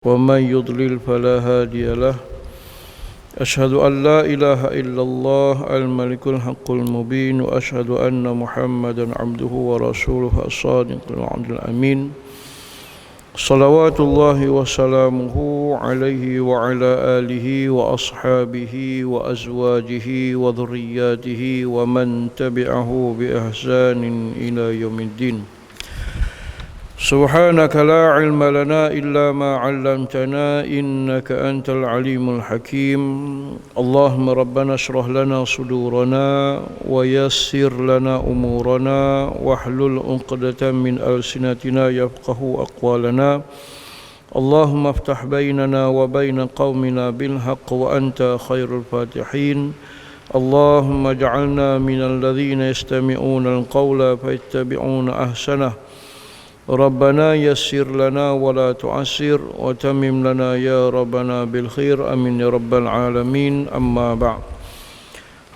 ومن يضلل فلا هادي له. أشهد أن لا إله إلا الله الملك الحق المبين، وأشهد أن محمدا عبده ورسوله الصادق الوعد الأمين، صلوات الله وسلامه عليه وعلى آله وأصحابه وأزواجه وذرياته ومن تبعه بإحسان إلى يوم الدين. سبحانك لا علم لنا إلا ما علمتنا إنك أنت العليم الحكيم. اللهم ربنا اشرح لنا صدورنا ويسر لنا أمورنا واحلل عقدة من ألسنتنا يفقه أقوالنا. اللهم افتح بيننا وبين قومنا بالحق وأنت خير الفاتحين. اللهم اجعلنا من الذين يستمعون القول فيتبعون أحسنه. ربنا يسر لنا ولا تعسر وتمم لنا يا ربنا بالخير amin ya rabbal alamin. Amma ba'd.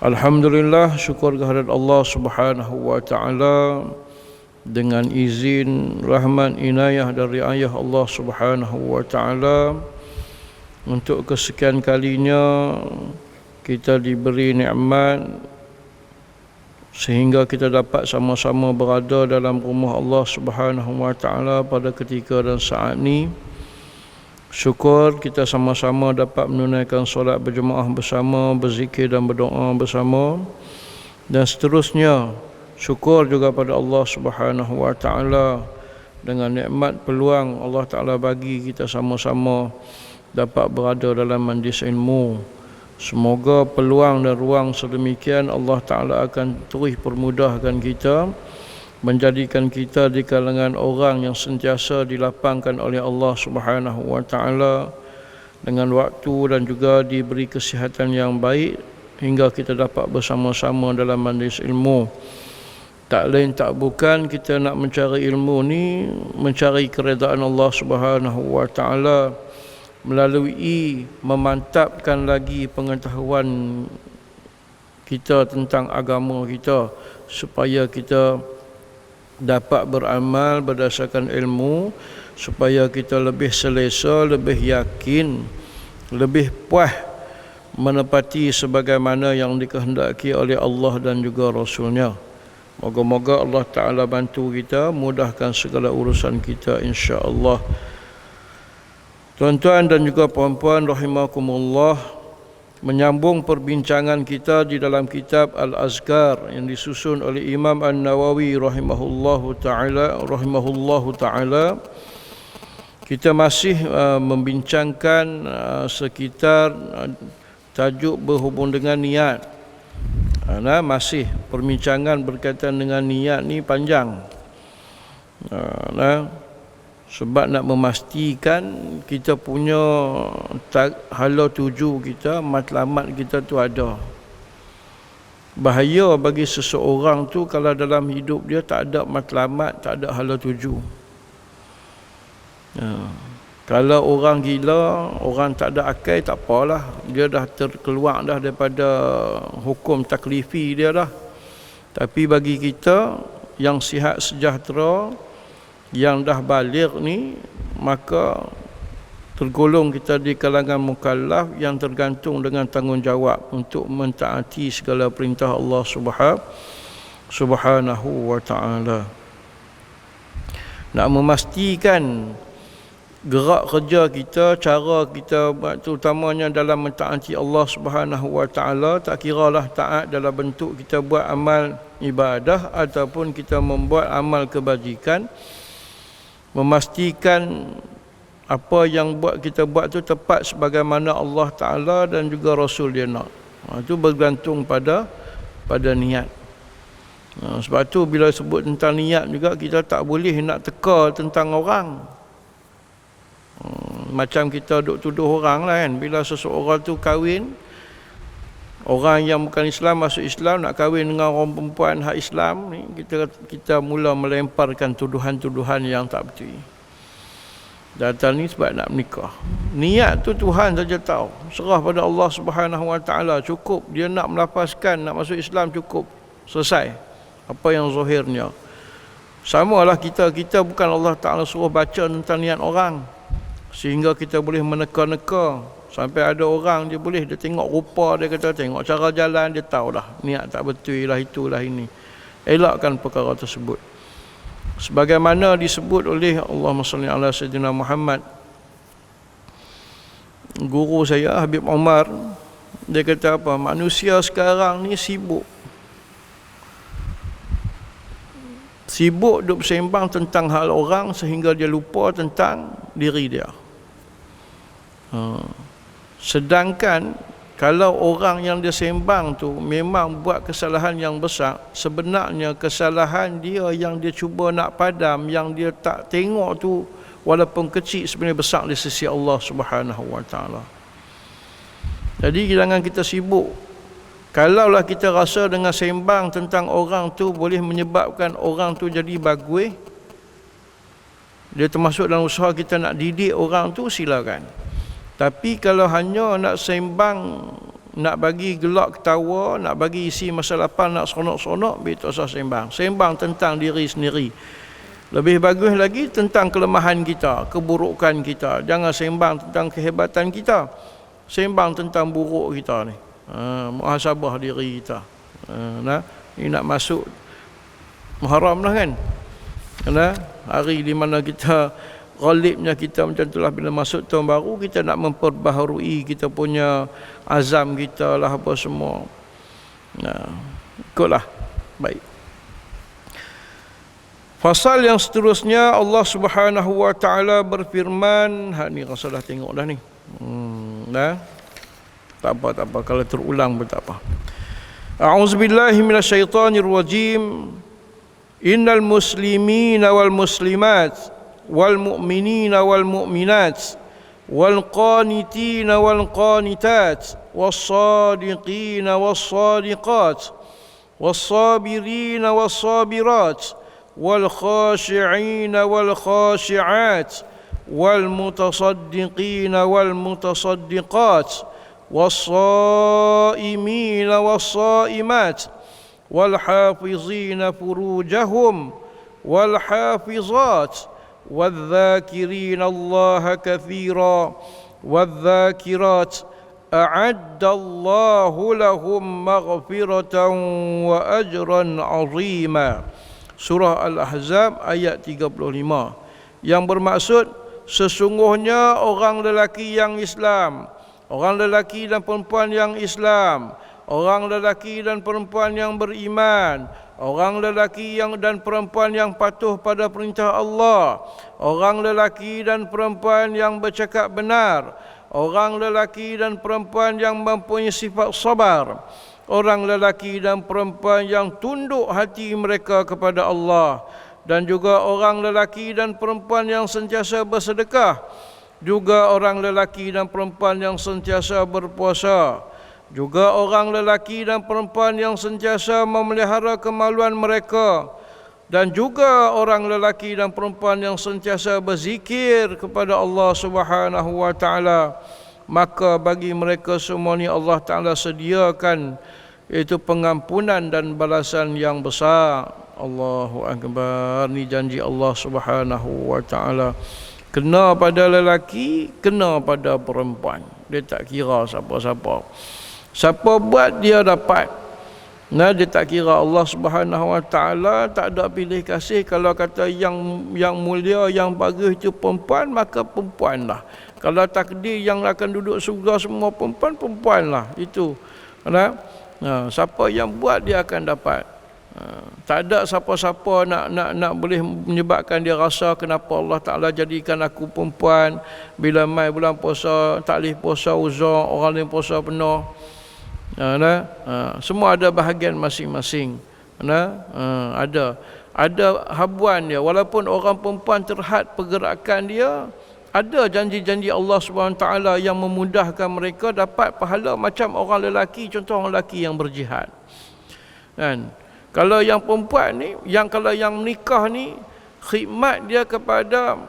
Alhamdulillah, syukur kehadirat Allah Subhanahu wa taala dengan izin, rahmat, inayah dan riayah Allah Subhanahu wa taala untuk kesekian kalinya kita diberi nikmat sehingga kita dapat sama-sama berada dalam rumah Allah Subhanahu wa taala pada ketika dan saat ini. Syukur kita sama-sama dapat menunaikan solat berjemaah bersama, berzikir dan berdoa bersama. Dan seterusnya, syukur juga pada Allah Subhanahu wa taala dengan nikmat peluang Allah taala bagi kita sama-sama dapat berada dalam majlis ilmu. Semoga peluang dan ruang sedemikian Allah Ta'ala akan terus permudahkan kita, menjadikan kita di kalangan orang yang sentiasa dilapangkan oleh Allah Subhanahu wa Ta'ala dengan waktu dan juga diberi kesihatan yang baik hingga kita dapat bersama-sama dalam majlis ilmu. Tak lain tak bukan kita nak mencari ilmu ni, mencari keredaan Allah Subhanahu wa Ta'ala melalui memantapkan lagi pengetahuan kita tentang agama kita, supaya kita dapat beramal berdasarkan ilmu, supaya kita lebih selesa, lebih yakin, lebih puas menepati sebagaimana yang dikehendaki oleh Allah dan juga Rasulnya. Moga-moga Allah Ta'ala bantu kita, mudahkan segala urusan kita insya-Allah. Tuan-tuan dan juga puan-puan rahimakumullah, menyambung perbincangan kita di dalam kitab Al-Azkar yang disusun oleh Imam An-Nawawi rahimahullahu taala. Kita masih membincangkan sekitar tajuk berhubung dengan niat. Masih perbincangan berkaitan dengan niat ni panjang. Sebab nak memastikan kita punya hala tuju kita, matlamat kita tu ada. Bahaya bagi seseorang tu kalau dalam hidup dia tak ada matlamat, tak ada hala tuju. Kalau orang gila, orang tak ada akal, tak apalah, dia dah terkeluar dah daripada hukum taklifi dia dah. Tapi bagi kita yang sihat sejahtera, yang dah baligh ni, maka tergolong kita di kalangan mukallaf yang tergantung dengan tanggungjawab untuk mentaati segala perintah Allah Subhanahu wa taala. Nak memastikan gerak kerja kita, cara kita buat, terutamanya dalam mentaati Allah Subhanahu wa taala, tak kiralah taat dalam bentuk kita buat amal ibadah ataupun kita membuat amal kebajikan, memastikan apa yang kita buat tu tepat sebagaimana Allah Ta'ala dan juga Rasul dia nak. Itu bergantung pada niat. Sebab tu bila sebut tentang niat juga, kita tak boleh nak teka tentang orang. Macam kita duk tuduh orang lah kan, bila seseorang tu kahwin, orang yang bukan Islam masuk Islam, nak kahwin dengan orang perempuan hak Islam ni, kita mula melemparkan tuduhan-tuduhan yang tak betul. Datang ni sebab nak menikah. Niat tu Tuhan saja tahu. Serah pada Allah Subhanahu wa taala, cukup dia nak melafazkan nak masuk Islam, cukup, selesai apa yang zahirnya. Samalah kita bukan Allah Taala suruh baca tentang niat orang. sehingga kita boleh meneka-neka. Sampai ada orang dia tengok rupa, dia kata tengok cara jalan, dia tahu dah niat tak betul lah, itulah ini. Elakkan perkara tersebut. Sebagaimana disebut oleh Allahumma salli ala sayyidina Muhammad, guru saya Habib Umar, dia kata apa? Manusia sekarang ni sibuk duk bersembang tentang hal orang sehingga dia lupa tentang diri dia. Sedangkan kalau orang yang dia sembang tu memang buat kesalahan yang besar, sebenarnya kesalahan dia yang dia cuba nak padam, yang dia tak tengok tu walaupun kecil, sebenarnya besar di sisi Allah Subhanahu wa taala. Jadi jangan kita sibuk. Kalaulah kita rasa dengan sembang tentang orang tu boleh menyebabkan orang tu jadi bagus, dia termasuk dalam usaha kita nak didik orang tu, silakan. Tapi kalau hanya nak sembang, nak bagi gelak ketawa, nak bagi isi masa lapang, nak seronok-seronok, tak usah sembang. Sembang tentang diri sendiri. Lebih bagus lagi tentang kelemahan kita, keburukan kita. Jangan sembang tentang kehebatan kita. Sembang tentang buruk kita ni. Muhasabah diri kita. Ini nak masuk Muharram lah kan. Hari di mana kita ghalibnya kita macam itulah, bila masuk tahun baru kita nak memperbaharui kita punya azam kita lah, apa semua. Ikutlah. Baik. Fasal yang seterusnya, Allah Subhanahu wa taala berfirman, ni rasa dah tengok dah ni. Tak apa kalau terulang pun tak apa. A'udzubillahi minasyaitonirrajim. Innal muslimina wal muslimat wal mu'minina wal mu'minat wal qanitina wal qanitat was sadiqina was sadiqat was sabirina was sabirat wal khashi'ina wal khashi'at wal mutasaddiqina wal mutasaddiqat was saimina was saimat wal hafizina furujahum wal hafizat والذاكرين الله كثيرا والذاكرات أعد الله لهم مغفرة وأجرا عظيما. Surah Al-Ahzab ayat 35, yang bermaksud sesungguhnya orang lelaki yang Islam, orang lelaki dan perempuan yang Islam, orang lelaki dan perempuan yang beriman, orang lelaki dan perempuan yang patuh pada perintah Allah, orang lelaki dan perempuan yang bercakap benar, orang lelaki dan perempuan yang mempunyai sifat sabar, orang lelaki dan perempuan yang tunduk hati mereka kepada Allah, dan juga orang lelaki dan perempuan yang sentiasa bersedekah, juga orang lelaki dan perempuan yang sentiasa berpuasa, juga orang lelaki dan perempuan yang sentiasa memelihara kemaluan mereka, dan juga orang lelaki dan perempuan yang sentiasa berzikir kepada Allah Subhanahu wa taala. Maka bagi mereka semua ni Allah Taala sediakan iaitu pengampunan dan balasan yang besar. Allahu akbar. Ni janji Allah Subhanahu wa taala. Kena pada lelaki, kena pada perempuan. Dia tak kira siapa-siapa. Siapa buat dia dapat. Dia tak kira. Allah Subhanahu wa taala tak ada pilih kasih. Kalau kata yang mulia, yang bagus itu perempuan, maka perempuanlah. Kalau takdir yang akan duduk surga semua perempuanlah. Itu. Siapa yang buat dia akan dapat. Tak ada siapa-siapa nak boleh menyebabkan dia rasa kenapa Allah Ta'ala jadikan aku perempuan. Bila mai bulan puasa tak boleh puasa uzur, orang lain puasa penuh. Semua ada bahagian masing-masing. Ada habuan dia. Walaupun orang perempuan terhad pergerakan dia, ada janji-janji Allah SWT yang memudahkan mereka dapat pahala macam orang lelaki. Contoh orang lelaki yang berjihad. Kalau yang perempuan ni, kalau yang menikah ni, khidmat dia kepada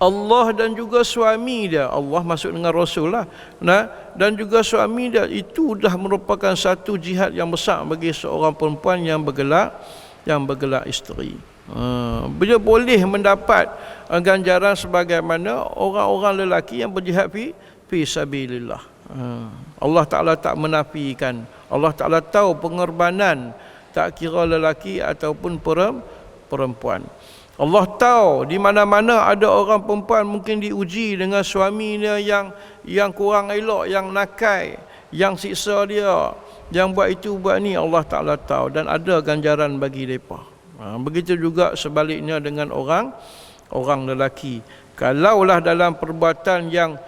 Allah dan juga suami dia. Allah masuk dengan Rasul lah. Dan juga suami dia, itu dah merupakan satu jihad yang besar bagi seorang perempuan yang bergelar isteri. Dia boleh mendapat ganjaran sebagaimana orang-orang lelaki yang berjihad fi sabilillah. Allah Ta'ala tak menafikan. Allah Ta'ala tahu pengorbanan, tak kira lelaki ataupun perempuan. Allah tahu di mana-mana ada orang perempuan mungkin diuji dengan suaminya yang kurang elok, yang nakai, yang siksa dia, yang buat itu buat ni. Allah Ta'ala tahu dan ada ganjaran bagi mereka. Begitu juga sebaliknya dengan orang lelaki. Kalaulah dalam perbuatan yang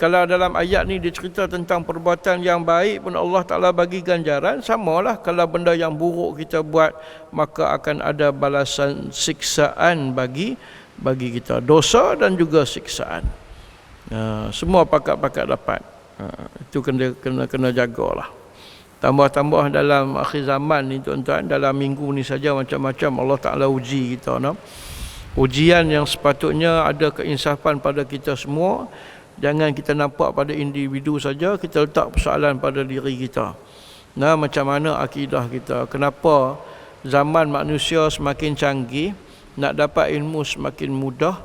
kalau dalam ayat ni dia cerita tentang perbuatan yang baik pun Allah Ta'ala bagi ganjaran, samalah kalau benda yang buruk kita buat, maka akan ada balasan siksaan bagi kita, dosa dan juga siksaan. Semua pakat-pakat dapat. Itu kena jagalah. Tambah-tambah dalam akhir zaman ni tuan-tuan, dalam minggu ni saja macam-macam Allah Ta'ala uji kita, ujian yang sepatutnya ada keinsafan pada kita semua. Jangan kita nampak pada individu saja, kita letak persoalan pada diri kita. Macam mana akidah kita? Kenapa zaman manusia semakin canggih, nak dapat ilmu semakin mudah,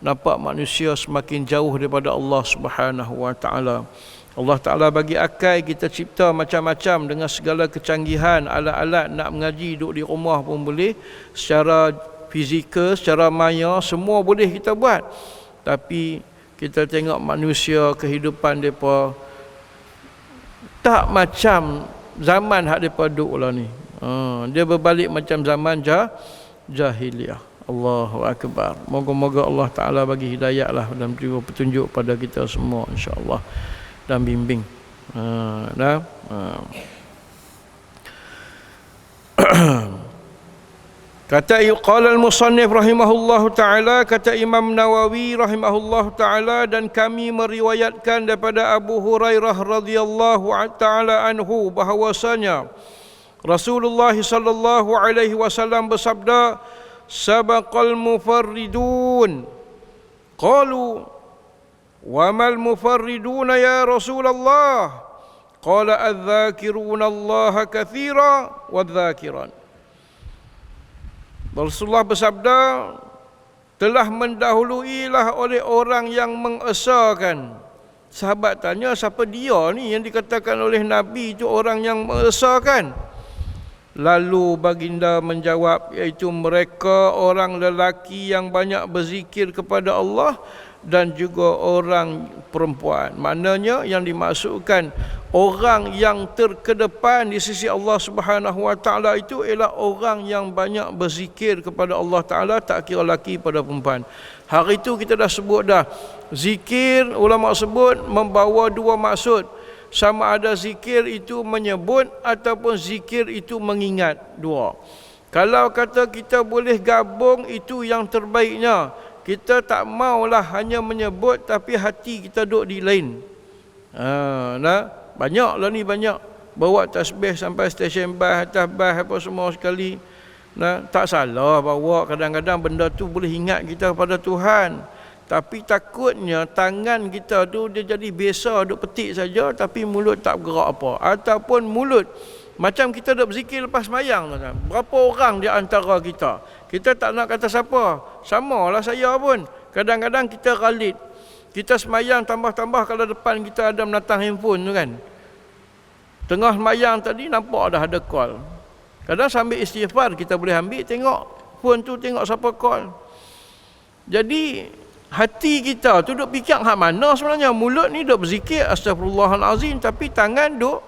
nampak manusia semakin jauh daripada Allah Subhanahu wa Ta'ala. Allah Ta'ala bagi akal, kita cipta macam-macam dengan segala kecanggihan, alat-alat nak mengaji, duduk di rumah pun boleh, secara fizikal, secara maya, semua boleh kita buat. Tapi kita tengok manusia, kehidupan mereka tak macam zaman hak mereka duduk lah ni. Dia berbalik macam zaman jahiliah. Allahu Akbar. Moga-moga Allah Ta'ala bagi hidayah lah dan juga petunjuk pada kita semua, insya-Allah, dan bimbing. Kata qala al-musannif rahimahullahu taala, kata Imam Nawawi rahimahullahu taala, dan kami meriwayatkan daripada Abu Hurairah radhiyallahu taala anhu bahwasanya Rasulullah sallallahu alaihi wasallam bersabda, sabaqal mufarridun. Qalu wa mal mufarriduna ya Rasulullah? Qala adh-dhakiruna Allah katsira wadh-dhakiran. Rasulullah bersabda, telah mendahuluilah oleh orang yang mengesakan. Sahabat tanya, siapa dia ni yang dikatakan oleh Nabi itu orang yang mengesakan? Lalu baginda menjawab, iaitu mereka orang lelaki yang banyak berzikir kepada Allah dan juga orang perempuan. Maknanya yang dimaksudkan orang yang terkedepan di sisi Allah Subhanahu wa Ta'ala itu ialah orang yang banyak berzikir kepada Allah Ta'ala, tak kira lelaki pada perempuan. Hari itu kita dah sebut dah, zikir ulama sebut membawa dua maksud. Sama ada zikir itu menyebut ataupun zikir itu mengingat, dua. Kalau kata kita boleh gabung, itu yang terbaiknya. Kita tak maulah hanya menyebut tapi hati kita duduk di lain. Banyaklah ni, banyak bawa tasbih sampai stesen bas, atas bas apa semua sekali. Tak salah bawa, kadang-kadang benda tu boleh ingat kita pada Tuhan. Tapi takutnya tangan kita tu dia jadi biasa duk petik saja tapi mulut tak bergerak apa. Ataupun mulut macam kita duk berzikir lepas sembahyang. Berapa orang di antara kita, kita tak nak kata siapa, samalah saya pun, kadang-kadang kita ghalit. Kita sembahyang tambah-tambah kalau depan kita ada menatang handphone tu kan. Tengah sembahyang tadi nampak dah ada call. Kadang sambil istighfar kita boleh ambil, tengok phone tu, tengok siapa call. Jadi hati kita tu duk fikir hak mana sebenarnya. Mulut ni duk berzikir astagfirullahalazim tapi tangan duk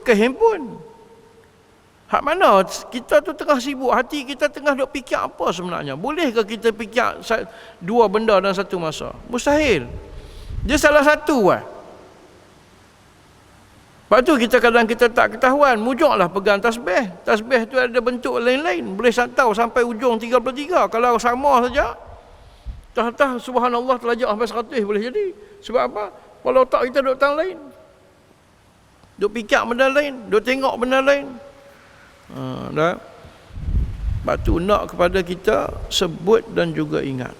ke handphone. Hak mana kita tu tengah sibuk, hati kita tengah duk fikir apa sebenarnya? Bolehkah kita fikir dua benda dalam satu masa? Mustahil. Dia salah satu lah. Lepas tu kita tak ketahuan, mujuklah pegang tasbih. Tasbih tu ada bentuk lain-lain, boleh tahu sampai ujung 33. Kalau sama saja, tah subhanallah terlajak sampai 100 boleh jadi. Sebab apa? Kalau tak kita duk tang lain, duk fikir benda lain, duk tengok benda lain. Sebab tu nak kepada kita sebut dan juga ingat.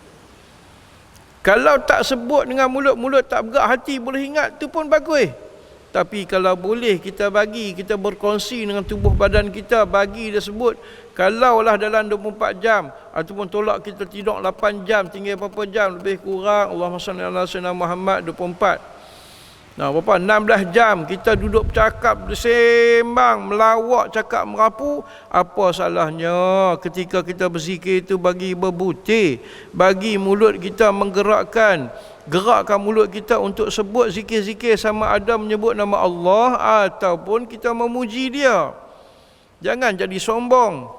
Kalau tak sebut dengan mulut tak bergerak, hati boleh ingat, tu pun bagus. Tapi kalau boleh kita berkongsi dengan tubuh badan kita, bagi dia sebut. Kalaulah dalam 24 jam ataupun tolak kita tidur 8 jam, tinggal berapa jam lebih kurang, Allahumma salli ala sayyidina Muhammad 24. Nah, berapa? 16 jam kita duduk bercakap, bersembang, melawak, cakap merapu. Apa salahnya ketika kita berzikir itu bagi berbutir, bagi mulut kita menggerakkan, gerakkan mulut kita untuk sebut zikir-zikir sama ada menyebut nama Allah ataupun kita memuji dia. Jangan jadi sombong.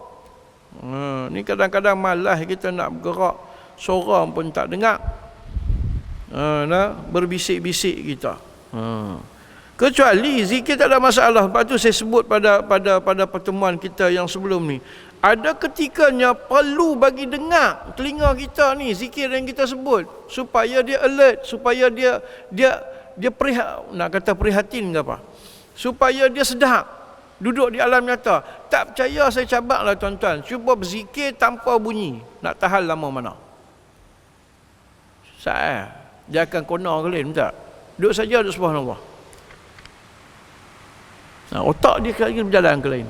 Ni kadang-kadang malas kita nak bergerak, seorang pun tak dengar. Berbisik-bisik kita. Kecuali zikir tak ada masalah. Lepas tu saya sebut pada pertemuan kita yang sebelum ni, ada ketikanya perlu bagi dengar telinga kita ni zikir yang kita sebut, supaya dia alert, supaya dia nak kata prihatin ke apa, supaya dia sedap duduk di alam nyata. Tak percaya, saya cabaklah tuan-tuan, cuba berzikir tanpa bunyi, nak tahan lama mana? Dia akan kona ke lain tak? Duduk saja, duduk subhanallah. Otak dia lagi berjalan ke lain.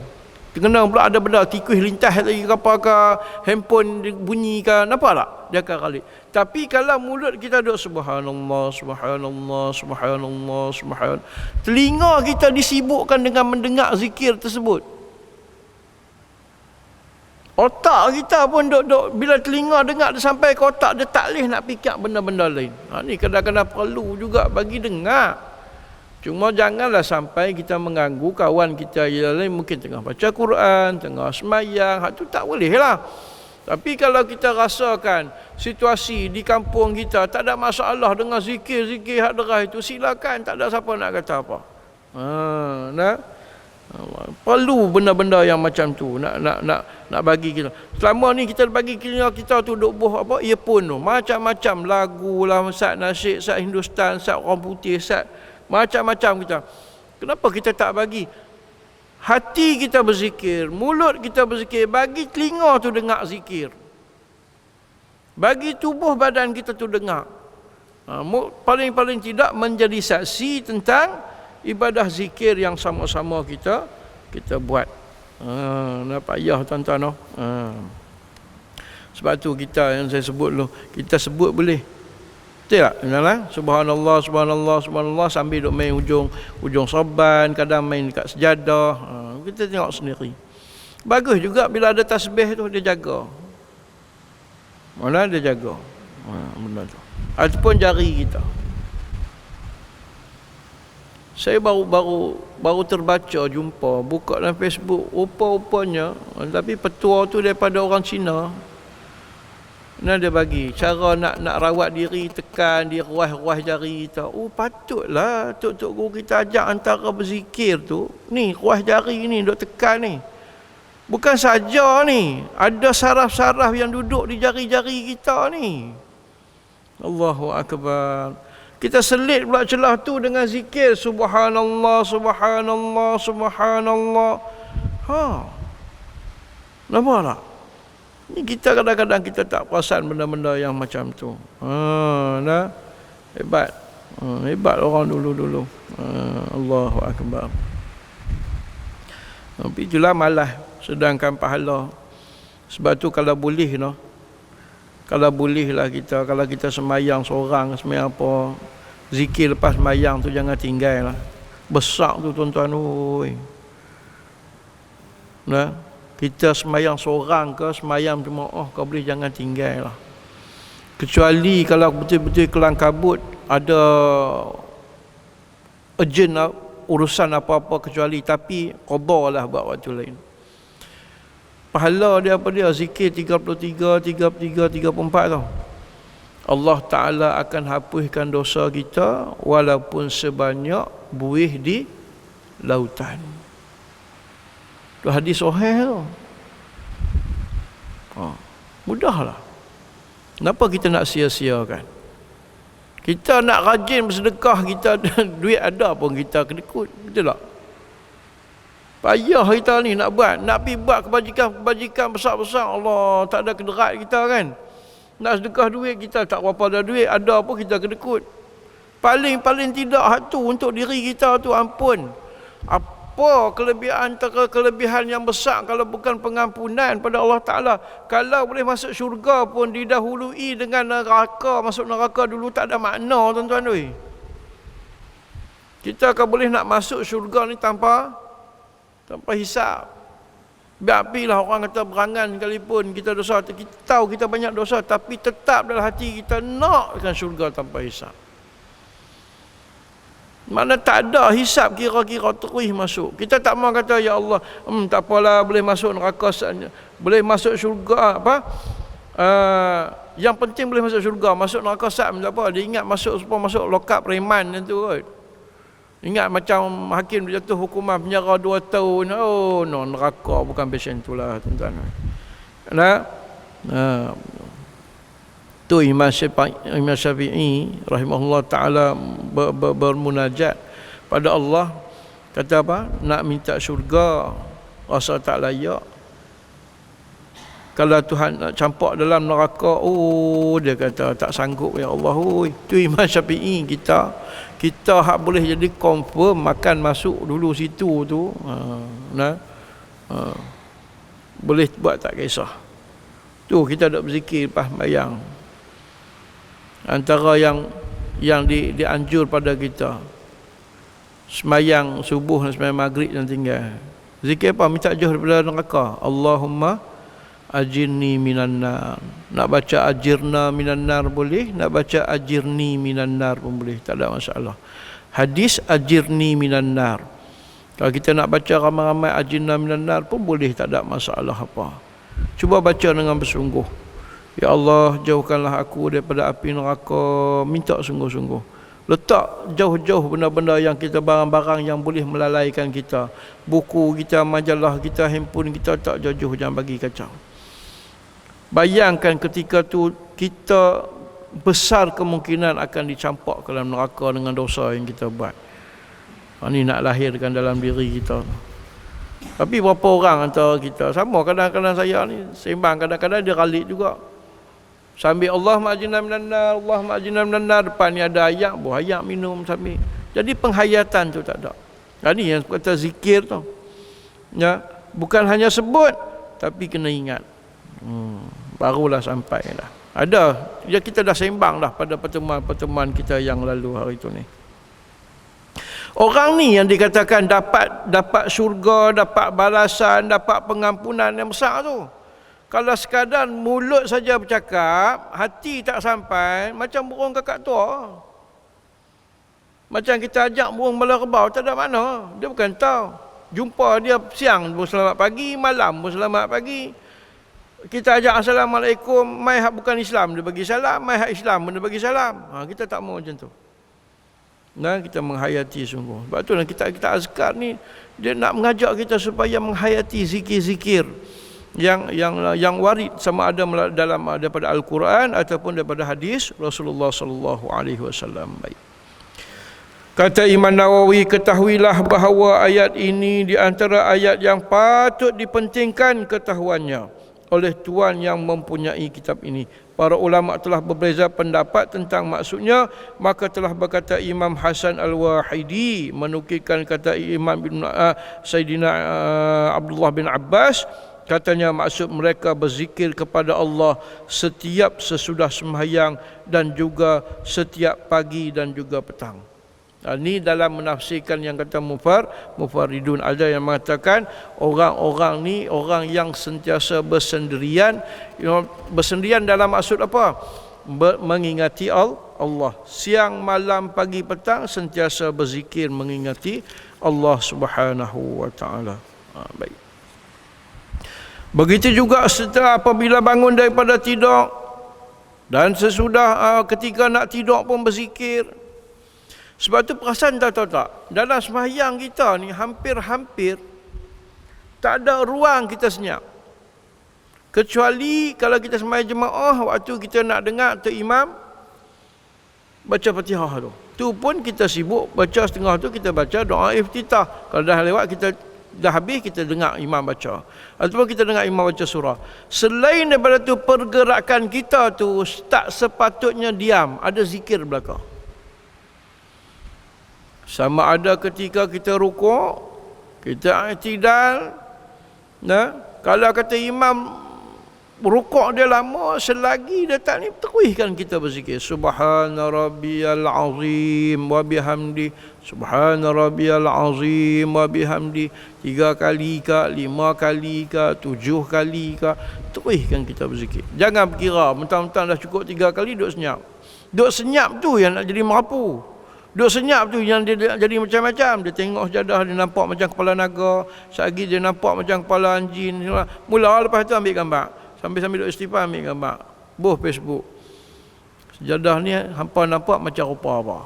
Kena pula ada benda tikus lintas lagi ke apa ke, handphone bunyi ke, nampak tak? Dia akan kalik. Tapi kalau mulut kita duduk subhanallah, subhanallah, subhanallah, subhanallah, telinga kita disibukkan dengan mendengar zikir tersebut. Otak kita pun duduk, bila telinga dengar dia sampai ke otak, dia tak boleh nak fikir benda-benda lain. Ni kadang-kadang perlu juga bagi dengar. Cuma janganlah sampai kita mengganggu kawan kita yang lain, mungkin tengah baca Quran, tengah semayang, tu tak boleh lah. Tapi kalau kita rasakan situasi di kampung kita tak ada masalah dengan zikir-zikir hak derah itu, silakan, tak ada siapa nak kata apa. Perlu benda-benda yang macam tu nak bagi kita. Selama ni kita bagi kita tu duk buh apa, earphone tu macam-macam lagu lah, sat nasyid, sat Hindustan, sat orang putih, sat macam-macam kita. Kenapa kita tak bagi hati kita berzikir, mulut kita berzikir, bagi telinga tu dengar zikir, bagi tubuh badan kita tu dengar. Paling-paling tidak menjadi saksi tentang ibadah zikir yang sama-sama kita buat. Nak payah tuan-tuan. Sebab tu kita yang saya sebut dulu, kita sebut boleh. Betul tak? Subhanallah, subhanallah, subhanallah sambil duk main ujung sorban, kadang main dekat sejadah. Kita tengok sendiri. Bagus juga bila ada tasbih tu dia jaga. Mana dia jaga. Benda tu. Ataupun jari kita. Saya baru terbaca, jumpa, buka dalam Facebook, rupa-rupanya, tapi petua tu daripada orang Cina. Dia bagi cara nak rawat diri, tekan dia, ruah jari kita. Patutlah tok guru kita ajak antara berzikir tu, ni ruah jari ni duk tekan ni. Bukan saja ni, ada saraf-saraf yang duduk di jari-jari kita ni. Allahu akbar. Kita selit pula celah tu dengan zikir subhanallah, subhanallah, subhanallah. Nampak tak? Ni kita kadang-kadang kita tak perasan benda-benda yang macam tu. Hebat. Hebat orang dulu-dulu. Allahu akbar. Tapi itulah malas sedangkan pahala. Sebab tu kalau boleh kalau bolehlah kita, kalau kita semayang seorang, semayang apa, zikir lepas semayang tu jangan tinggal lah. Besar tu tuan-tuan. Kita semayang seorang ke, semayang jemaah, kau boleh jangan tinggal lah. Kecuali kalau betul-betul kelang kabut, ada urgent urusan apa-apa, kecuali, tapi qada lah buat waktu lain. Pahala dia apa dia? Zikir 33, 34 tau. Allah Ta'ala akan hapuskan dosa kita walaupun sebanyak buih di lautan. Itu hadis sahih tu. Mudahlah. Kenapa kita nak sia-siakan? Kita nak rajin bersedekah, kita duit ada pun kita kedekut. Betul tak? Payah kita ni nak buat, nak pergi buat kebajikan besar-besar. Allah, tak ada kederat kita kan. Nak sedekah duit kita tak berapa ada duit, ada pun kita kedekut. Paling tidak hak tu untuk diri kita tu, ampun. Apa kelebihan antara kelebihan yang besar kalau bukan pengampunan pada Allah Ta'ala? Kalau boleh masuk syurga pun didahului dengan neraka. Masuk neraka dulu tak ada makna, tuan-tuan. Kita akan boleh nak masuk syurga ni tanpa hisap. Biarlah orang kata berangan sekalipun kita dosa, kita tahu kita banyak dosa, tapi tetap dalam hati kita nakkan syurga tanpa hisap. Mana tak ada hisap, kira-kira terus masuk. Kita tak mau kata ya Allah, tak apalah, boleh masuk neraka, boleh masuk syurga yang penting boleh masuk syurga, masuk neraka tak apa. Dia ingat masuk supaya masuk lokap reman tu kot. Ingat macam hakim dia jatuh hukuman penjara 2 tahun. Oh no, neraka bukan passion itulah, tuan-tuan. Nah, tu Imam Syafi'i rahimahullah ta'ala bermunajat pada Allah. Kata apa? Nak minta syurga rasa tak layak. Kalau Tuhan nak campak dalam neraka, dia kata tak sanggup ya Allah. Tu Imam Syafi'i kita hak boleh jadi confirm makan masuk dulu situ tu. Boleh buat tak kisah. Tu kita dak berzikir lepas bayang. Antara yang dianjur pada kita, semayang subuh dan semayang maghrib yang tinggal, zikir apa? Minta jauh daripada neraka. Allahumma ajirni minan nar. Nak baca ajirna minan nar boleh, nak baca ajirni minan nar pun boleh, tak ada masalah. Hadis ajirni minan nar, kalau kita nak baca ramai-ramai ajirna minan nar pun boleh, tak ada masalah apa. Cuba baca dengan bersungguh. Ya Allah, jauhkanlah aku daripada api neraka. Minta sungguh-sungguh. Letak jauh-jauh benda-benda yang kita, barang-barang yang boleh melalaikan kita. Buku kita, majalah kita, handphone kita, tak jauh-jauh, jangan bagi kacau. Bayangkan ketika tu kita besar kemungkinan akan dicampak ke dalam neraka dengan dosa yang kita buat. Ini nak lahirkan dalam diri kita. Tapi berapa orang antara kita sama, kadang-kadang saya ni sembang, kadang-kadang dia ralik juga. Sambil Allah ma'ajina minan nar, Allah ma'ajina minan nar, depan ni ada ayak, buah ayak minum sambil. Jadi penghayatan tu tak ada. Ini yang kata zikir tu. Ya, bukan hanya sebut tapi kena ingat. Barulah sampai dah. Ada, ya kita dah sembang dah pada pertemuan-pertemuan kita yang lalu hari tu ni. Orang ni yang dikatakan dapat syurga, dapat balasan, dapat pengampunan yang besar tu. Kalau sekadar mulut saja bercakap, hati tak sampai, macam burung kakak tua. Macam kita ajak burung bala kerbau, tak ada mana. Dia bukan tahu. Jumpa dia siang pun selamat pagi, malam pun selamat pagi. Kita ajak Assalamualaikum, mai hak bukan Islam dia bagi salam, mai hak Islam pun dia bagi salam. Kita tak mau macam tu. Dan kita menghayati sungguh. Sebab tu kita azkar ni, dia nak mengajak kita supaya menghayati zikir-zikir yang warid, sama ada daripada Al-Quran ataupun daripada hadis Rasulullah sallallahu alaihi wasallam. Baik. Kata Imam Nawawi, ketahuilah bahawa ayat ini di antara ayat yang patut dipentingkan ketahuannya oleh tuan yang mempunyai kitab ini. Para ulama telah berbeza pendapat tentang maksudnya, maka telah berkata Imam Hasan Al-Wahidi menukilkan kata Imam Sayyidina Abdullah bin Abbas, katanya maksud mereka berzikir kepada Allah setiap sesudah sembahyang dan juga setiap pagi dan juga petang. Ini dalam menafsirkan yang kata mufaridun. Ada yang mengatakan orang-orang ni orang yang sentiasa bersendirian. Bersendirian dalam maksud apa? Mengingati Allah. Siang, malam, pagi, petang sentiasa berzikir mengingati Allah Subhanahu wa taala. Baik. Begitu juga setelah apabila bangun daripada tidur dan sesudah ketika nak tidur pun berzikir. Sebab tu perasan tak dalam sembahyang kita ni hampir-hampir tak ada ruang kita senyap. Kecuali kalau kita sembahyang jemaah, waktu kita nak dengar tu imam baca Fatihah tu. Tu pun kita sibuk baca setengah tu, kita baca doa iftitah. Kalau dah lewat, kita dah habis, kita dengar imam baca. Ataupun kita dengar imam baca surah. Selain daripada tu, pergerakan kita tu tak sepatutnya diam, ada zikir belakang. Sama ada ketika kita rukuk, Kita i'tidal. Kalau kata imam rukuk dia lama, selagi dia tak ni, teruskan kita berzikir. Subhana rabbiyal azim wa bihamdi. Subhana rabbiyal azim wa bihamdi. 3 kali ke, 5 kali ke, 7 kali ke, teruskan kita berzikir. Jangan berkira mentang-mentang dah cukup 3 kali duduk senyap. Duduk senyap tu yang nak jadi merapu. Duduk senyap tu yang dia jadi macam-macam. Dia tengok sejadah, dia nampak macam kepala naga. Sehari dia nampak macam kepala anjing. Mula lepas tu ambil gambar. Sambil-sambil duduk istighfar ambil gambar. Facebook. Sejadah ni hampa nampak macam rupa apa.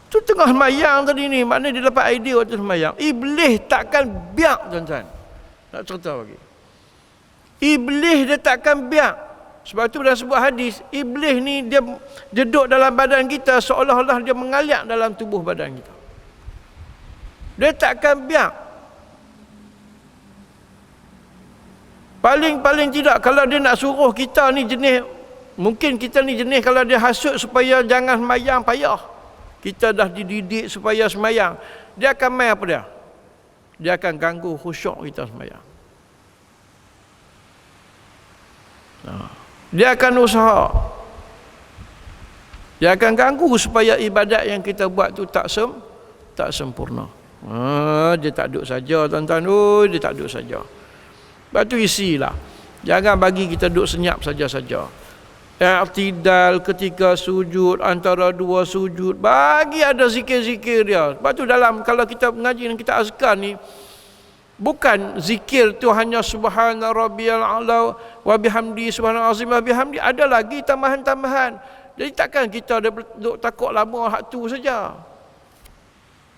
Tu tengah semayang tadi ni. Maknanya dia dapat idea waktu semayang. Iblis takkan biak, tuan-tuan. Nak cerita lagi. Iblis dia takkan biak. Sebab tu dalam sebuah hadis, iblis ni dia duduk dalam badan kita seolah-olah dia mengalir dalam tubuh badan kita. Dia takkan biak. Paling tidak kalau dia nak suruh kita ni jenis, mungkin kita ni jenis kalau dia hasut supaya jangan semayang, payah. Kita dah dididik supaya semayang. Dia akan main apa dia? Dia akan ganggu khusyuk kita semayang. Dia akan usaha. Dia akan ganggu supaya ibadat yang kita buat tu tak sempurna. Dia tak duduk saja, tuan-tuan. Dia tak duduk saja. Lepas tu isilah. Jangan bagi kita duduk senyap saja-saja. I'tidal ketika sujud, antara 2 sujud, bagi ada zikir-zikir dia. Lepas tu dalam, kalau kita mengaji dan kita azkar ni, bukan zikir tu hanya subhana rabbiyal a'la wa bihamdi, subhana azim wa bihamdi. Ada lagi tambahan-tambahan. Jadi takkan kita duduk takut lama hak tu saja.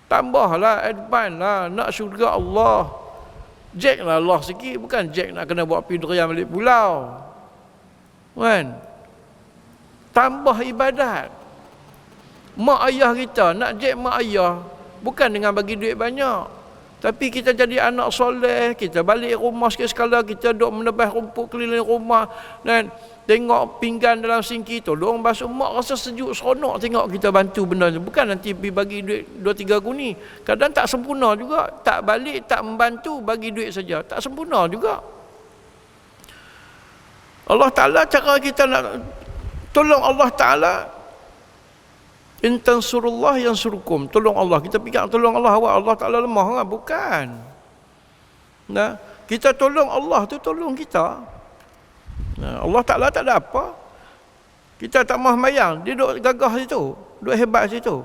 Tambahlah, advance lah, nak syurga Allah. Jack lah Allah sikit, bukan jack nak kena buat pidrian balik pulau. Kan? Tambah ibadat. Mak ayah kita, nak jack mak ayah, bukan dengan bagi duit banyak. Tapi kita jadi anak soleh, kita balik rumah sekali-sekala, kita duduk menebas rumput keliling rumah, dan tengok pinggan dalam sinki, tolong basuh. Mak rasa sejuk, seronok tengok kita bantu benda tu. Bukan nanti pergi bagi duit 2-3 guni. Kadang tak sempurna juga. Tak balik, tak membantu, bagi duit saja. Tak sempurna juga. Allah Ta'ala, cara kita nak tolong Allah Ta'ala, in tansurullah yansurkum. Tolong Allah. Kita fikir tolong Allah awak, Allah Ta'ala lemah kan? Bukan. Nah, kita tolong Allah tu tolong kita. Nah, Allah Ta'ala tak ada apa. Kita tak mahu semayang, dia duduk gagah situ, duduk hebat situ.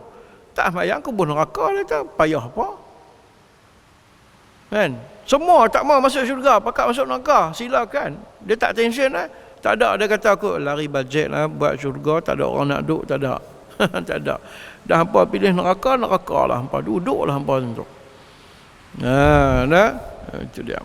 Tak semayang, kubur neraka dia tu. Payah apa? Kan? Semua tak mahu masuk syurga, pakat masuk neraka. Silakan. Dia tak tension lah. Tak ada, dia kata aku lari bajet lah buat syurga, tak ada orang nak duduk, tak ada. Tak ada. Dah hampa pilih neraka lah hampa, duduklah hampa tu. Itu dia.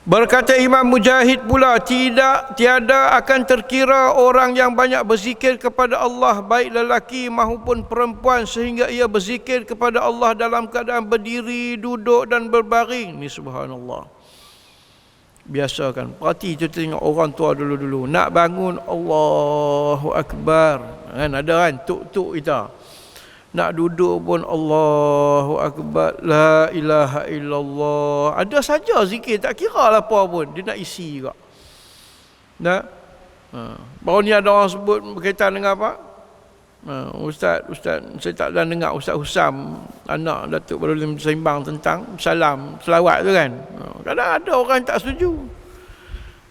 Berkata Imam Mujahid pula, tiada akan terkira orang yang banyak berzikir kepada Allah, baik lelaki maupun perempuan, sehingga ia berzikir kepada Allah dalam keadaan berdiri, duduk dan berbaring. Ni subhanallah. Biasa kan, perhati tu tengok orang tua dulu-dulu nak bangun Allahu Akbar kan, ada kan tuk-tuk kita nak duduk pun Allahu Akbar, la ilaha illallah, ada saja zikir, tak kira lah apa pun dia nak isi juga. Baru ni ada orang sebut berkaitan dengan apa, Ustaz saya tak dah dengar Ustaz Husam anak Datuk Barulim sembang tentang salam selawat tu kan. Kadang ada orang yang tak setuju.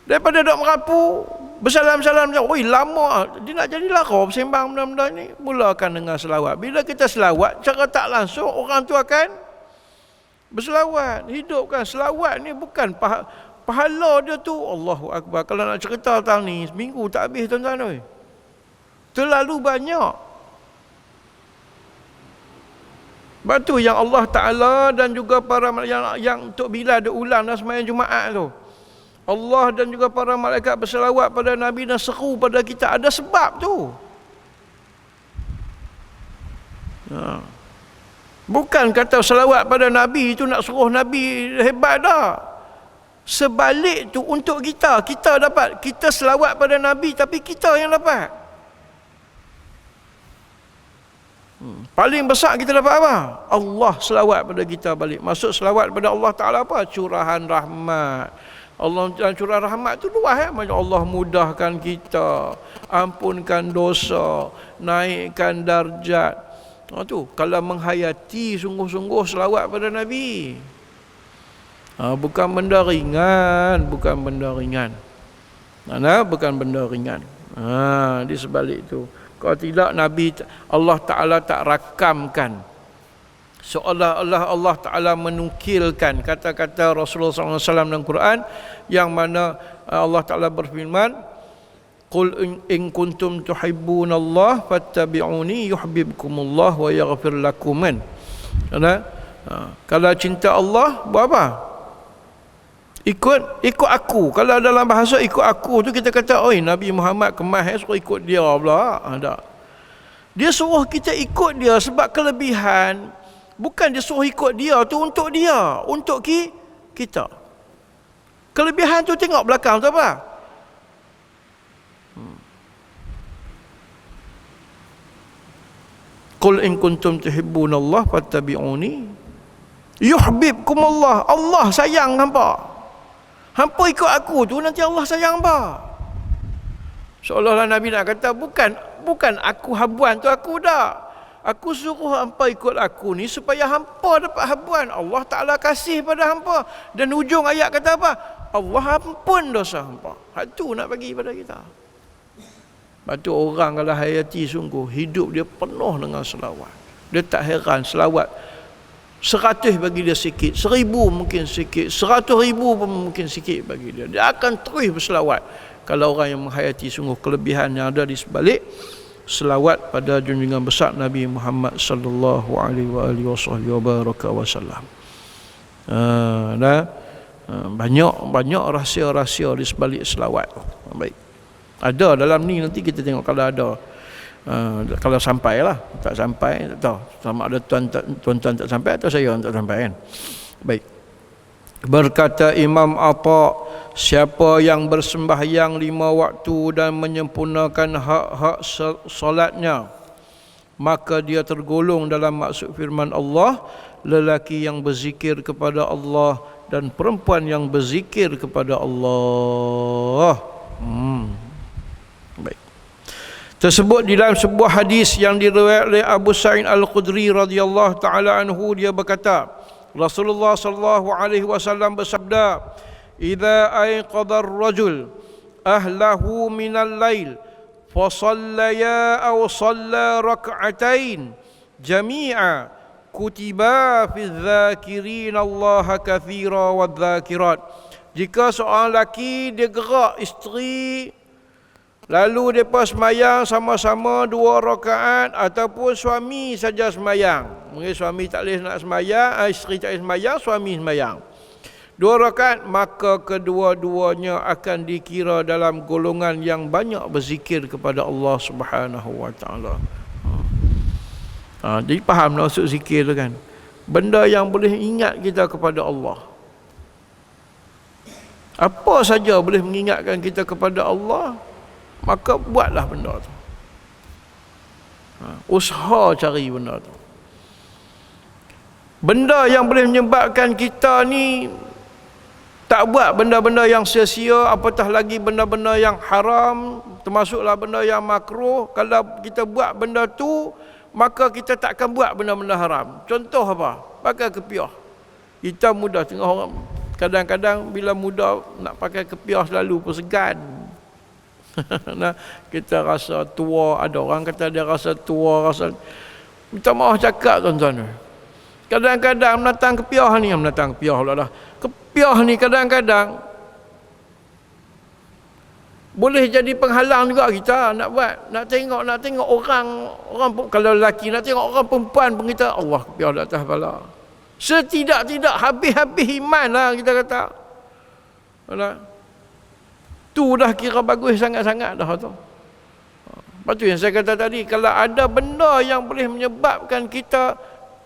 Daripada dok merapu bersalam-salam, oi lama dia nak jadi lara bersembang benda-benda ni. Mulakan dengan selawat. Bila kita selawat cara tak langsung orang tu akan berselawat. Hidupkan selawat ni bukan pahala dia tu Allahu Akbar. Kalau nak cerita tentang ni seminggu tak habis tuan-tuan oi. Terlalu banyak. Batu yang Allah Ta'ala dan juga para yang Tok Bilal dia ulang dalam sembahyang Jumaat tu. Allah dan juga para malaikat berselawat pada Nabi dan seru pada kita. Ada sebab tu. Bukan kata selawat pada Nabi itu nak suruh Nabi hebat dah. Sebalik tu untuk kita. Kita dapat. Kita selawat pada Nabi tapi kita yang dapat. Paling besar kita dapat apa? Allah selawat pada kita balik. Maksud selawat pada Allah Ta'ala apa? Curahan rahmat. Allah curah rahmat tu luas macam Allah mudahkan kita, ampunkan dosa, naikkan darjat. Tu kalau menghayati sungguh-sungguh selawat pada Nabi. Bukan benda ringan, bukan benda ringan. Bukan benda ringan. Di sebalik tu. Kalau tidak Nabi Allah Ta'ala tak rakamkan, seolah-olah Allah Ta'ala menukilkan kata-kata Rasulullah SAW dalam Quran, yang mana Allah Ta'ala berfirman, Qul in kuntum tuhibbunallah fattabi'uni yuhibbukumullah wa yaghfir lakum. Kalau cinta Allah, buat apa? Ikut aku. Kalau dalam bahasa ikut aku tu kita kata, oi Nabi Muhammad kemas suruh ikut dia pula. Dia suruh kita ikut dia sebab kelebihan. Bukan dia suruh ikut dia tu untuk dia, untuk kita. Kelebihan tu tengok belakang tu apa? Qul in kuntum tuhibbunallah fattabi'uni yuhibbukumullah. Allah sayang hangpa. Hampa ikut aku tu nanti Allah sayang hangpa. Seolah-olah Nabi nak kata, bukan aku habuan tu aku dah. Aku suruh hampa ikut aku ni supaya hampa dapat habuan. Allah Ta'ala kasih pada hampa. Dan hujung ayat kata apa? Allah ampun dosa hampa. Hak tu nak bagi pada kita. Lepas tu orang kalau hayati sungguh, hidup dia penuh dengan selawat. Dia tak heran selawat 100 bagi dia sikit, 1000 mungkin sikit, 100,000 pun mungkin sikit bagi dia. Dia akan terus berselawat. Kalau orang yang menghayati sungguh kelebihan yang ada di sebalik selawat pada junjungan besar Nabi Muhammad sallallahu alaihi wasallam. Banyak rahsia-rahsia di sebalik selawat. Baik. Ada dalam ni, nanti kita tengok kalau ada. Kalau sampai lah, tak sampai tak tahu sama ada tuan-tuan tak sampai atau saya yang tak sampai kan. Baik. Berkata Imam Atha, siapa yang bersembahyang 5 waktu dan menyempurnakan hak-hak solatnya, maka dia tergolong dalam maksud firman Allah, lelaki yang berzikir kepada Allah dan perempuan yang berzikir kepada Allah. Baik. Tersebut di dalam sebuah hadis yang diriwayatkan oleh Abu Sa'id Al-Khudri radhiyallahu taala anhu, dia berkata, Rasulullah sallallahu alaihi wasallam bersabda, "Idza ayqadha ar-rajul ahlahu minal lail fa shallaya aw shalla rak'atain jami'a kutiba fi dzakirin Allah katsira wa dzakirat." Jika seorang lelaki dia gerak isteri, lalu mereka semayang sama-sama 2 rakaat, ataupun suami saja semayang. Mungkin suami tak boleh nak semayang, isteri tak boleh semayang, suami semayang 2 rakaat, maka kedua-duanya akan dikira dalam golongan yang banyak berzikir kepada Allah Subhanahu wa taala. Jadi faham maksud zikir tu kan? Benda yang boleh ingat kita kepada Allah. Apa saja boleh mengingatkan kita kepada Allah, maka buatlah benda tu. Usaha cari benda tu. Benda yang boleh menyebabkan kita ni tak buat benda-benda yang sia-sia, apatah lagi benda-benda yang haram, termasuklah benda yang makruh. Kalau kita buat benda tu, maka kita takkan buat benda-benda haram. Contoh apa? Pakai kepiah. Kita mudah tengok orang, kadang-kadang bila muda nak pakai kepiah selalu pun segan. Nah, kita rasa tua. Ada orang kata dia rasa tua, rasa minta maaf cakap tuan-tuan. Kadang-kadang menatang kepiah ni, menatang kepiah pula dah. Kepiah ni kadang-kadang boleh jadi penghalang juga kita nak buat, nak tengok orang kalau lelaki nak tengok orang perempuan pun kita, Allah, kepiah di atas kepala. Setidak-tidak habis-habis iman lah kita kata. Tu dah kira bagus sangat-sangat dah tu. Lepas tu yang saya kata tadi, kalau ada benda yang boleh menyebabkan kita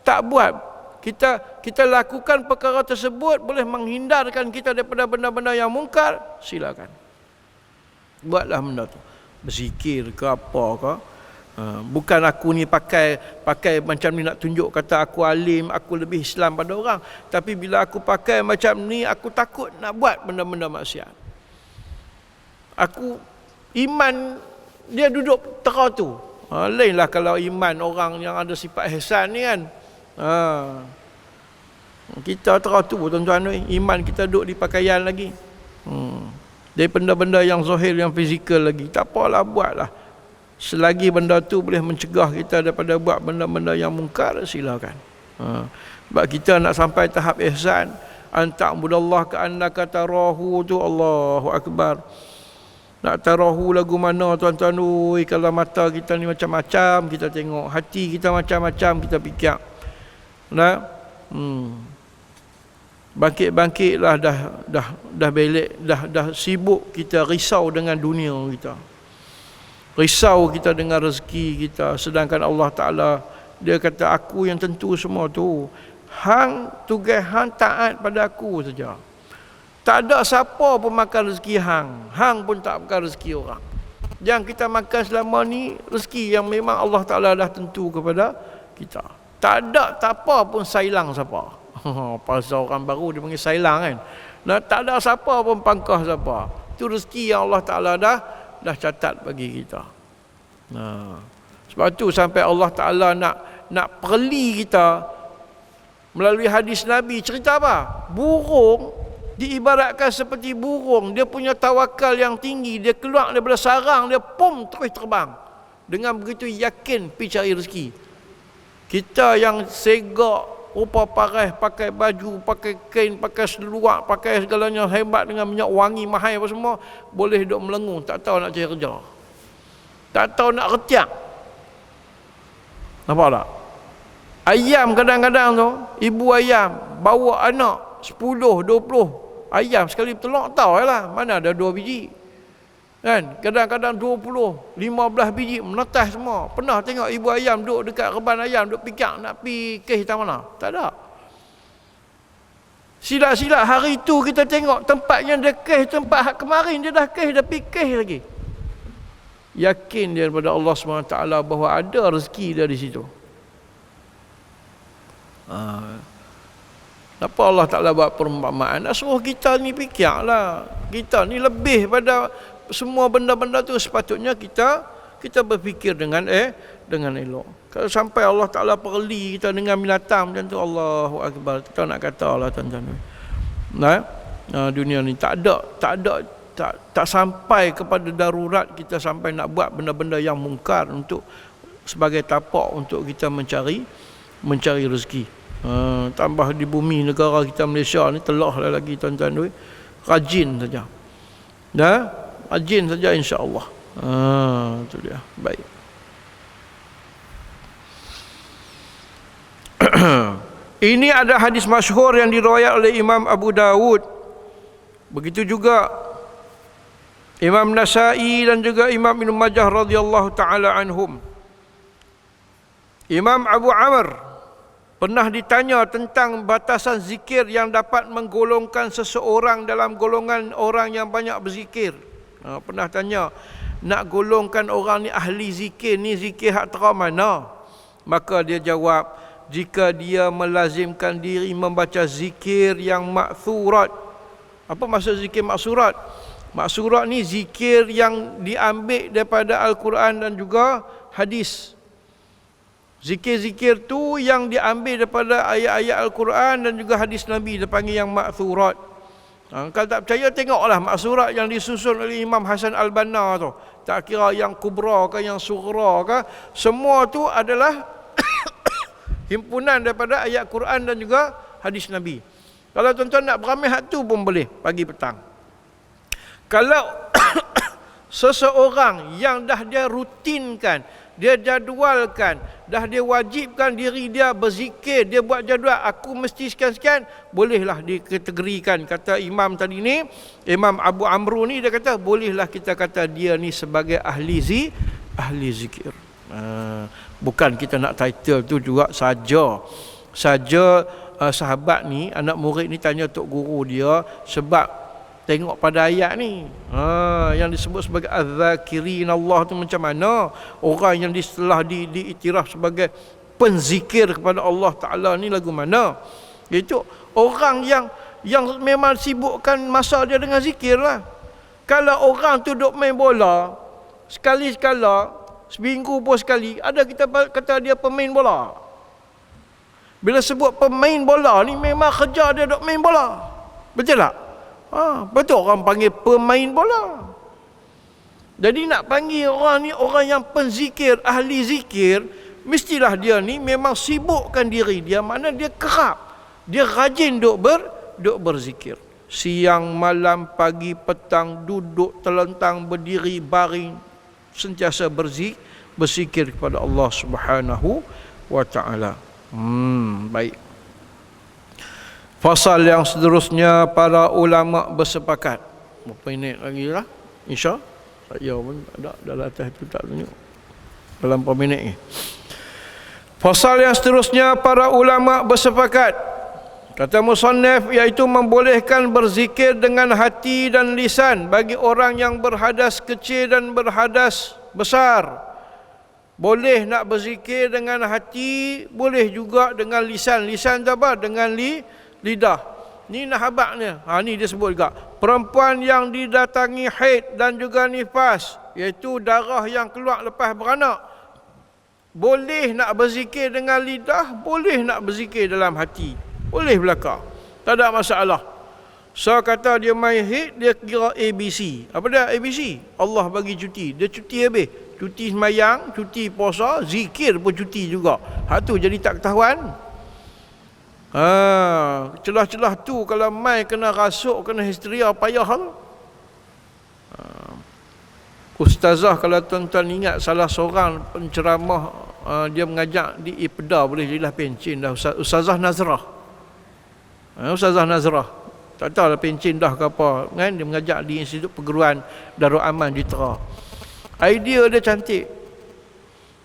tak buat, kita lakukan perkara tersebut boleh menghindarkan kita daripada benda-benda yang mungkar, silakan. Buatlah benda tu. Berzikir ke apa ke. Bukan aku ni pakai macam ni nak tunjuk kata aku alim, aku lebih Islam pada orang. Tapi bila aku pakai macam ni, aku takut nak buat benda-benda maksiat. Aku iman dia duduk tera tu. Lainlah kalau iman orang yang ada sifat ihsan ni kan. Kita tera tu tuan-tuan, iman kita duduk di pakaian lagi. Dari benda-benda yang zahir, yang fizikal lagi. Tak apalah, buatlah. Selagi benda tu boleh mencegah kita daripada buat benda-benda yang mungkar, silakan. Sebab kita nak sampai tahap ihsan, anta'budallah ka'annaka tarahu tu, Allahu Akbar. Nak tarahu lagu mana tuan-tuan? Kalau mata kita ni macam-macam kita tengok, hati kita macam-macam kita fikir. Nah, bangkit-bangkitlah, dah belik, dah sibuk kita risau dengan dunia kita. Risau kita dengan rezeki kita, sedangkan Allah Ta'ala dia kata aku yang tentu semua tu. Hang tugas hang taat pada aku saja. Tak ada siapa pun makan rezeki hang pun tak makan rezeki orang. Yang kita makan selama ni rezeki yang memang Allah Ta'ala dah tentu kepada kita. Tak ada tak apa pun sailang siapa. Pasal orang baru dia panggil sailang kan. Nah, tak ada siapa pun pangkah siapa. Itu rezeki yang Allah Ta'ala dah catat bagi kita. Sebab tu sampai Allah Ta'ala nak perli kita melalui hadis Nabi. Cerita apa? Burung diibaratkan seperti burung. Dia punya tawakal yang tinggi. Dia keluar daripada sarang, dia terus terbang. Dengan begitu yakin pergi cari rezeki. Kita yang segak, rupa parah, pakai baju, pakai kain, pakai seluar, pakai segalanya hebat dengan minyak wangi mahal apa semua, boleh duduk melengung, tak tahu nak cari kerja, tak tahu nak retiak. Nampak tak? Ayam kadang-kadang tu, ibu ayam bawa anak 10, 20 ayam sekali telur, tahu lah mana ada 2 biji kan. Kadang-kadang 20, 15 biji menetas semua. Pernah tengok ibu ayam duduk dekat reban ayam, duduk pikir nak pergi ke hitam mana? Tak ada. Silap-silap hari tu kita tengok tempat yang dia kes, tempat kemarin dia dah kes, dah pergi kes lagi. Yakin dia kepada Allah SWT bahawa ada rezeki dia di situ. Kenapa Allah Ta'ala buat perumpamaan? Nak suruh kita ni fikirlah. Kita ni lebih pada semua benda-benda tu. Sepatutnya kita berfikir dengan elok. Kalau sampai Allah Ta'ala perli kita dengan binatang macam tu, Allahu Akbar, kita nak kata lah tuan-tuan. Dunia ni tak sampai kepada darurat kita sampai nak buat benda-benda yang mungkar untuk sebagai tapak untuk kita mencari rezeki. Tambah di bumi negara kita Malaysia ni telah lagi tuan-tuan, rajin saja. Rajin saja insya-Allah. Itu dia. Baik. Ini ada hadis masyhur yang diriwayat oleh Imam Abu Dawud. Begitu juga Imam Nasa'i dan juga Imam Ibn Majah radhiyallahu taala anhum. Imam Abu Amr pernah ditanya tentang batasan zikir yang dapat menggolongkan seseorang dalam golongan orang yang banyak berzikir. Pernah tanya, nak golongkan orang ni ahli zikir, ni zikir hak tera mana? Maka dia jawab, jika dia melazimkan diri membaca zikir yang maksurat. Apa maksud zikir maksurat? Maksurat ni zikir yang diambil daripada Al-Quran dan juga hadis. Zikir-zikir tu yang diambil daripada ayat-ayat Al-Quran dan juga hadis Nabi, dia panggil yang maksurat. Kalau tak percaya, tengoklah maksurat yang disusun oleh Imam Hasan Al-Banna tu. Tak kira yang kubra ke, yang sughra ke, semua tu adalah himpunan daripada ayat Quran dan juga hadis Nabi. Kalau tuan-tuan nak beramai hak tu pun boleh, pagi petang. Kalau seseorang yang dah dia rutinkan, dia jadualkan, dah dia wajibkan diri dia berzikir, dia buat jadual, aku mesti sekian-sekian, bolehlah dikategorikan. Kata imam tadi ni, Imam Abu Amru ni, dia kata bolehlah kita kata dia ni sebagai ahli zikir. Bukan kita nak title tu juga saja sahabat ni, anak murid ni tanya tok guru dia, sebab Tengok pada ayat ni. Yang disebut sebagai az-zakirin Allah tu macam mana? Orang yang setelah diiktiraf sebagai penzikir kepada Allah Ta'ala ni lagu mana? Itu orang yang memang sibukkan masa dia dengan zikir lah. Kalau orang tu duk main bola, sekali-sekala, seminggu pun sekali, ada kita kata dia pemain bola. Bila sebut pemain bola ni memang kerja dia duk main bola. Betul tak? Betul orang panggil pemain bola. Jadi nak panggil orang ni orang yang penzikir, ahli zikir, mestilah dia ni memang sibukkan diri dia, mana dia kerap, dia rajin duk berzikir. Siang, malam, pagi, petang, duduk, terlentang, berdiri, baring, sentiasa berzikir kepada Allah Subhanahu wa Ta'ala. Baik. Fasal yang seterusnya, para ulama bersepakat. Berapa minit lagi lah? Insya saya pun ada dalam atas itu tak tunjuk. Dalam berapa minit ni? Fasal yang seterusnya, para ulama bersepakat. Kata musannaf, iaitu membolehkan berzikir dengan hati dan lisan bagi orang yang berhadas kecil dan berhadas besar. Boleh nak berzikir dengan hati, boleh juga dengan lisan. Lisan tu apa? Dengan lidah. Ni nahabaknya. Ni dia sebut juga. Perempuan yang didatangi haid dan juga nifas, iaitu darah yang keluar lepas beranak, boleh nak berzikir dengan lidah, boleh nak berzikir dalam hati. Boleh belaka. Tak ada masalah. So kata dia main haid, dia kira ABC. Apa dia ABC? Allah bagi cuti. Dia cuti habis. Cuti semayang, cuti puasa, zikir pun cuti juga. Hak tu jadi tak ketahuan. Celah-celah tu kalau mai kena rasuk, kena histeria, payah tu. Ustazah, kalau tuan-tuan ingat salah seorang penceramah, dia mengajak di IPDA, boleh jadilah pencin dah. Ustazah Nazrah. Ustazah Nazrah. Tak tahu lah pencin dah ke apa. Kan? Dia mengajak di Institut Perguruan Darul Aman Jitra. Idea dia cantik.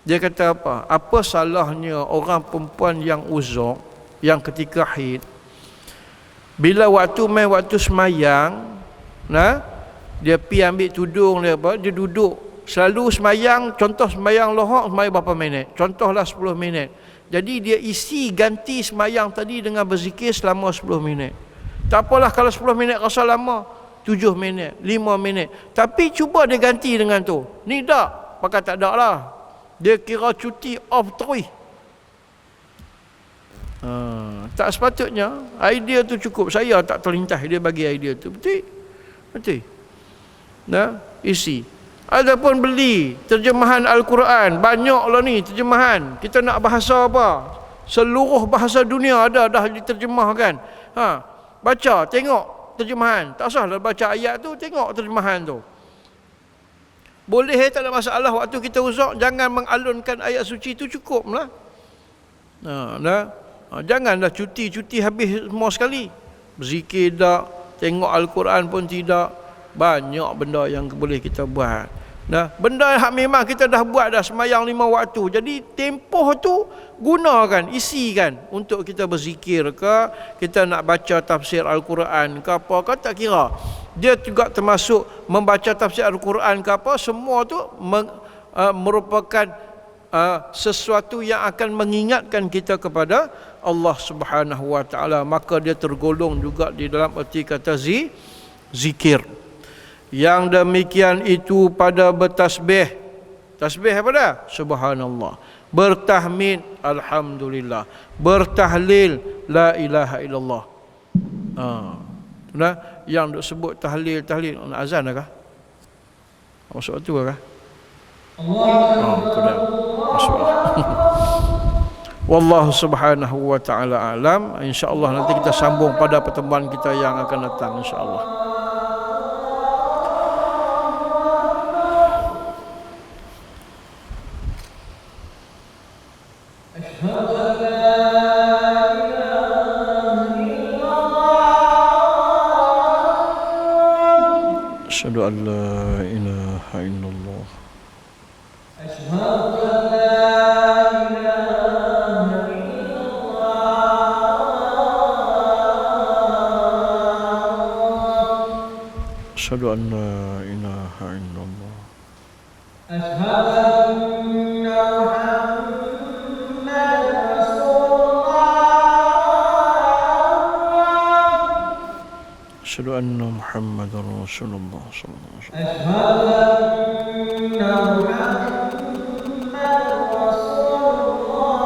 Dia kata apa? Apa salahnya orang perempuan yang uzur, yang ketika haid, bila waktu semayang, dia pi ambil tudung dia apa, dia duduk selalu semayang. Contoh semayang lohak, semayang berapa minit? Contohlah 10 minit. Jadi dia isi ganti semayang tadi dengan berzikir selama 10 minit. Tak apalah kalau 10 minit rasa lama, 7 minit, 5 minit. Tapi cuba dia ganti dengan tu. Ni tak, pakai tak ada lah. Dia kira cuti off terus. Tak sepatutnya. Idea tu cukup. Saya tak terlintas dia bagi idea tu. Betul? Betul. Isi. Adapun beli terjemahan Al-Quran, banyaklah ni terjemahan. Kita nak bahasa apa? Seluruh bahasa dunia dah diterjemahkan. Baca, tengok terjemahan. Tak usahlah baca ayat tu, tengok terjemahan tu. Boleh, tak ada masalah. Waktu kita uzur, jangan mengalunkan ayat suci tu, cukuplah. Janganlah cuti habis semua sekali. Berzikir tak, tengok Al-Quran pun tidak. Banyak benda yang boleh kita buat. Benda yang memang kita dah buat dah, semayang 5 waktu. Jadi tempoh tu gunakan, isikan untuk kita berzikir ke, kita nak baca tafsir Al-Quran ke apa ke, tak kira. Dia juga termasuk membaca tafsir Al-Quran ke apa, semua tu merupakan sesuatu yang akan mengingatkan kita kepada Allah Subhanahu wa Ta'ala. Maka dia tergolong juga di dalam erti kata zikir. Yang demikian itu pada bertasbih. Tasbih apa dah? Subhanallah. Bertahmid, alhamdulillah. Bertahlil, la ilaha illallah. Yang duk sebut tahlil, nak azan dah kah? Masuk tu kah? Masuklah. Wallahu subhanahu wa ta'ala alam. InsyaAllah nanti kita sambung pada pertemuan kita yang akan datang, insyaAllah. Asyhadu an la ilaha illallah. Asyhadu an la ilaha illallah. أشهد أن لا إله إلا الله أشهد أن محمد رسول الله أشهد أن محمد رسول الله صلى الله عليه وسلم أشهد أن محمد رسول الله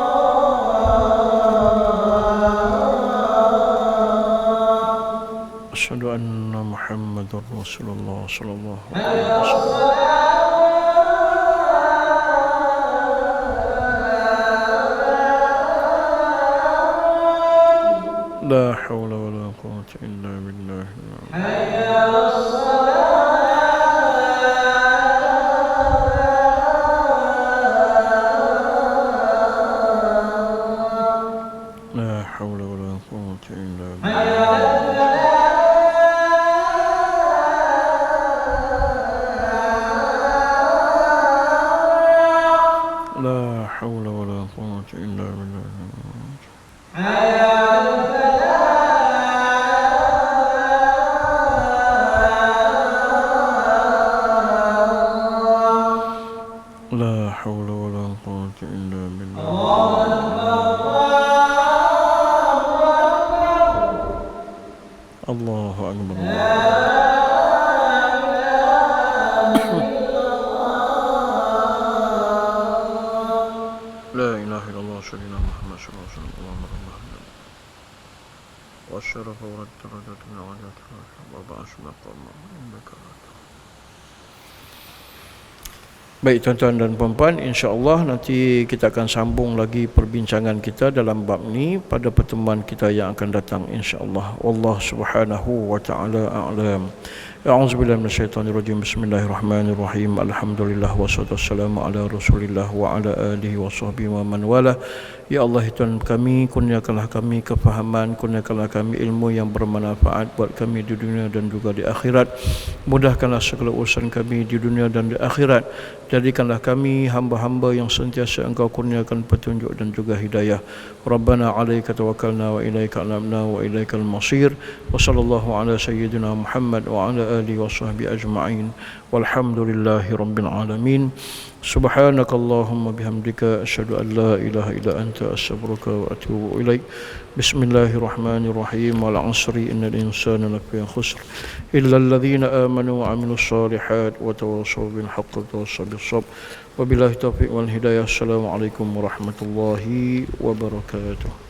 أشهد أن محمد رسول الله صلى الله عليه وسلم لا حول ولا قوة إلا بالله حي على الصلاة لا حول ولا قوة إلا حي بالله على الفلاح لا حول ولا قوة إلا بالله حي على الفلاح لا حول ولا قوة إلا بالله الله أكبر الله أكبر لا إله إلا الله سيدنا محمد صلى الله عليه وسلم اللهم رب العالمين والشرف والدرجة من عجلة وبعث مقام إنك Baik tuan-tuan dan puan-puan, insya-Allah nanti kita akan sambung lagi perbincangan kita dalam bab ni pada pertemuan kita yang akan datang insya-Allah. Wallahu subhanahu wa ta'ala a'lam. A'udzubillahi minasyaitonirrajim. Bismillahirrahmanirrahim. Alhamdulillah wassalatu wassalamu ala Rasulillah wa ala alihi wa sahbihi wa man wala. Ya Allah Tuhan kami, kurniakanlah kami kefahaman, kurniakanlah kami ilmu yang bermanfaat buat kami di dunia dan juga di akhirat. Mudahkanlah segala urusan kami di dunia dan di akhirat. Jadikanlah kami hamba-hamba yang sentiasa Engkau kurniakan petunjuk dan juga hidayah. Rabbana 'alaika tawakkalna wa ilaika anabna wa ilaikal masir. Wa sallallahu ala sayyidina Muhammad wa ala alihi wa sahbihi ajma'in. Walhamdulillahi rabbil alamin. Subhanakallahumma bihamdika asyhadu an la ilaha illa anta astaghfiruka wa atubu ilaik. Bismillahirrahmanirrahim. Wal 'asri innal insana lafi khusr illa alladhina amanu wa 'amilus solihat wa tawassaw bil haqqi wa tawassaw bis sabr. Wabillahi taufiq wal hidayah. Assalamualaikum warahmatullahi wabarakatuh.